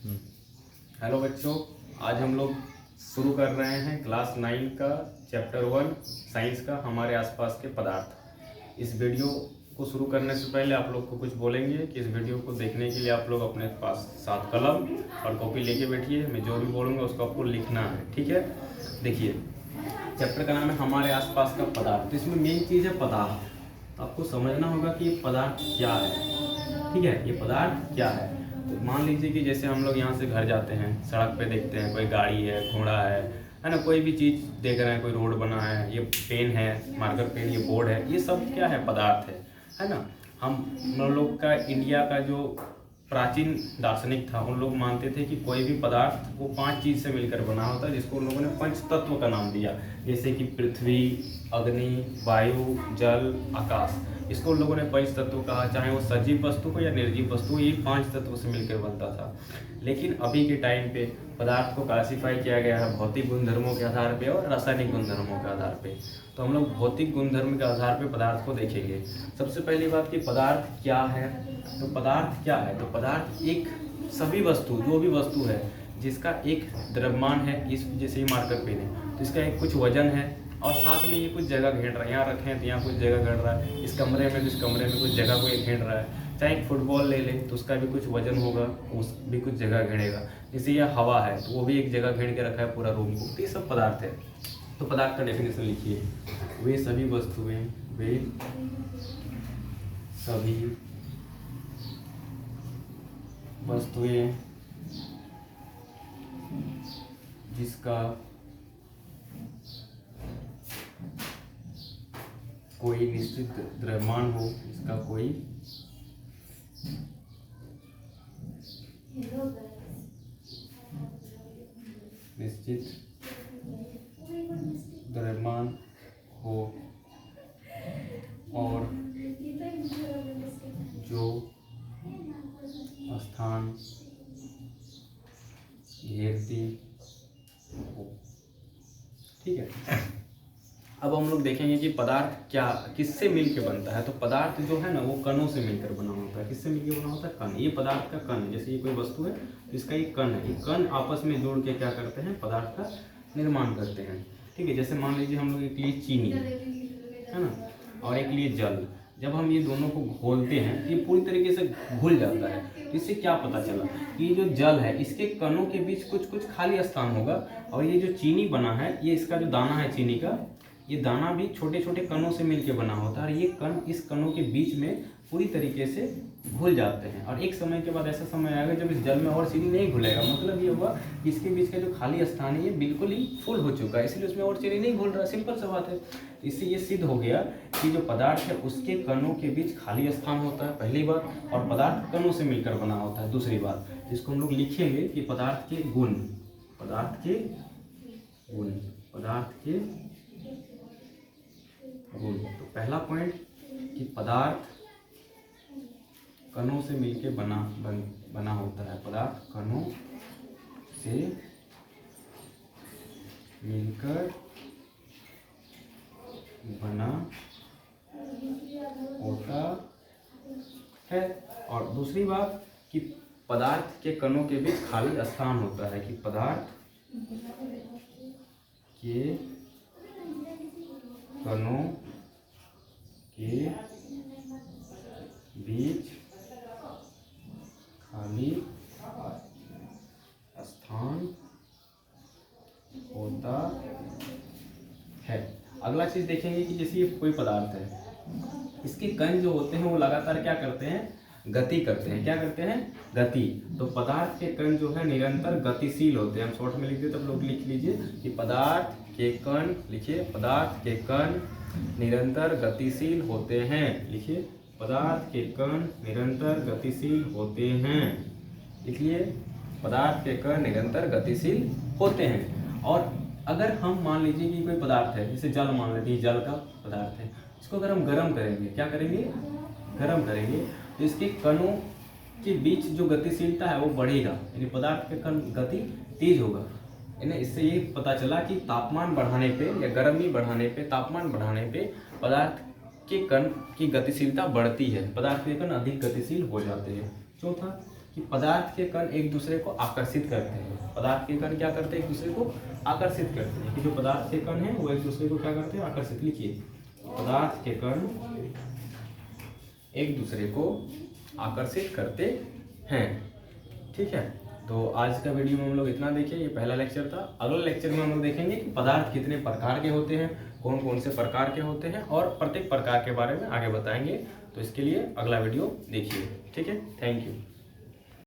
Hello बच्चों, आज हम लोग शुरू कर रहे हैं क्लास 9 का चैप्टर 1 साइंस का हमारे आसपास के पदार्थ। इस वीडियो को शुरू करने से पहले आप लोग को कुछ बोलेंगे कि इस वीडियो को देखने के लिए आप लोग अपने पास साथ कलम और कॉपी लेके बैठिए। मैं जो भी बोलूँगा उसको आपको लिखना है, ठीक है। देखिए, चैप्टर का नाम है हमारे आसपास का पदार्थ। तो इसमें मेन चीज़ है पदार्थ। तो आपको समझना होगा कि ये पदार्थ क्या है, ठीक है। ये पदार्थ क्या है, तो मान लीजिए कि जैसे हम लोग यहाँ से घर जाते हैं, सड़क पे देखते हैं कोई गाड़ी है, घोड़ा है ना, कोई भी चीज़ देख रहे हैं, कोई रोड बना है, ये पेन है, मार्कर पेन, ये बोर्ड है, ये सब क्या है, पदार्थ है ना। हम लोग का इंडिया का जो प्राचीन दार्शनिक था, उन लोग मानते थे कि कोई भी पदार्थ वो 5 चीज़ से मिलकर बना होता है, जिसको उन लोगों ने पंच तत्व का नाम दिया। जैसे कि पृथ्वी, अग्नि, वायु, जल, आकाश, इसको उन लोगों ने पंच तत्व कहा। चाहे वो सजीव वस्तु हो या निर्जीव वस्तु हो, ये 5 तत्व से मिलकर बनता था। लेकिन अभी के टाइम पे पदार्थ को क्लासीफाई किया गया है भौतिक गुणधर्मों के आधार पे और रासायनिक गुणधर्मों के आधार पे। तो हम लोग भौतिक गुणधर्म के आधार पे पदार्थ को देखेंगे। सबसे पहली बात कि पदार्थ क्या है। तो पदार्थ क्या है, तो पदार्थ एक सभी वस्तु, जो भी वस्तु है जिसका एक द्रव्यमान है, इस जैसे ही मार्कर पेन है, तो इसका एक कुछ वजन है और साथ में ये कुछ जगह घेर रहा है। यहाँ रखे हैं तो यहाँ कुछ जगह घेर रहा है, इस कमरे में कुछ जगह को ये घेर रहा है। चाहे एक फुटबॉल ले लें तो उसका भी कुछ वजन होगा, उस भी कुछ जगह घेरेगा। जैसे यह हवा है तो वो भी एक जगह घेर के रखा है पूरा रूम को। तो ये सब पदार्थ है। तो पदार्थ का डेफिनेशन लिखिए, वे सभी वस्तुएं जिसका कोई निश्चित द्रव्यमान हो, इसका कोई निश्चित द्रव्यमान हो और जो स्थान घेरती हो, ठीक है। अब हम लोग देखेंगे कि पदार्थ क्या किससे मिलकर बनता है। तो पदार्थ जो है ना, वो कणों से मिलकर बना होता है। किससे मिलकर बना होता है, कण। ये पदार्थ का कण है। जैसे ये कोई वस्तु है तो इसका एक कण है। ये कण आपस में जुड़ के क्या करते हैं, पदार्थ का निर्माण करते हैं, ठीक है। जैसे मान लीजिए हम लोग एक लिए चीनी है ना, और एक लिए जल। जब हम ये दोनों को घोलते हैं तो ये पूरी तरीके से घुल जाता है। तो इससे क्या पता चला कि ये जो जल है, इसके कणों के बीच कुछ कुछ खाली स्थान होगा, और ये जो चीनी बना है, ये इसका जो दाना है चीनी का, ये दाना भी छोटे छोटे कणों से मिलकर बना होता है। और ये कण इस कणों के बीच में पूरी तरीके से घुल जाते हैं। और एक समय के बाद ऐसा समय आएगा जब इस जल में और चीनी नहीं घुलेगा। मतलब ये हुआ कि इसके बीच का जो खाली स्थान है ये बिल्कुल ही फुल हो चुका है, इसलिए उसमें और चीनी नहीं घुल रहा। सिंपल सा बात है। इससे ये सिद्ध हो गया कि जो पदार्थ है उसके कणों के बीच खाली स्थान होता है, पहली बात, और पदार्थ कणों से मिलकर बना होता है, दूसरी बात। जिसको हम लोग लिखेंगे कि पदार्थ के गुण। तो पहला पॉइंट कि पदार्थ कणों से मिलकर बना होता है। पदार्थ कणों से मिलकर बना होता है। और दूसरी बात कि पदार्थ के कणों के बीच खाली स्थान होता है। कि पदार्थ के कणों के बीच खाली स्थान होता है। अगला चीज देखेंगे कि जैसे ये कोई पदार्थ है, इसके कण जो होते हैं वो लगातार क्या करते हैं, गति करते हैं। क्या करते हैं, गति। तो पदार्थ के कण जो है निरंतर गतिशील होते हैं। हम शॉर्ट में लिख देते, तब लोग लिख लीजिए कि पदार्थ के कण, लिखिए पदार्थ के कण निरंतर गतिशील होते हैं। लिखिए पदार्थ के कण निरंतर गतिशील होते हैं। लिखिए पदार्थ के कण निरंतर गतिशील होते हैं। और अगर हम मान लीजिए कि कोई पदार्थ है, जैसे जल मान लीजिए, जल का पदार्थ है, इसको अगर हम गर्म करेंगे, क्या करेंगे, गर्म करेंगे, तो इसके कणों के बीच जो गतिशीलता है वो बढ़ेगा, यानी पदार्थ के कण गति तेज होगा। इससे ये पता चला कि तापमान बढ़ाने पे या गर्मी बढ़ाने पे, तापमान बढ़ाने पे पदार्थ के कण की गतिशीलता बढ़ती है, पदार्थ के कण अधिक गतिशील हो जाते हैं। चौथा कि पदार्थ के कण एक दूसरे को आकर्षित करते हैं। पदार्थ के कण क्या करते हैं, एक दूसरे को आकर्षित करते हैं। कि जो पदार्थ के कण हैं वो एक दूसरे को क्या करते हैं, आकर्षित। लिखिए, पदार्थ के कण एक दूसरे को आकर्षित करते हैं। ठीक है, तो आज का वीडियो में हम लोग इतना देखिए, ये पहला लेक्चर था। अगले लेक्चर में हम लोग देखेंगे कि पदार्थ कितने प्रकार के होते हैं, कौन कौन से प्रकार के होते हैं, और प्रत्येक प्रकार के बारे में आगे बताएंगे। तो इसके लिए अगला वीडियो देखिए। ठीक है, थैंक यू।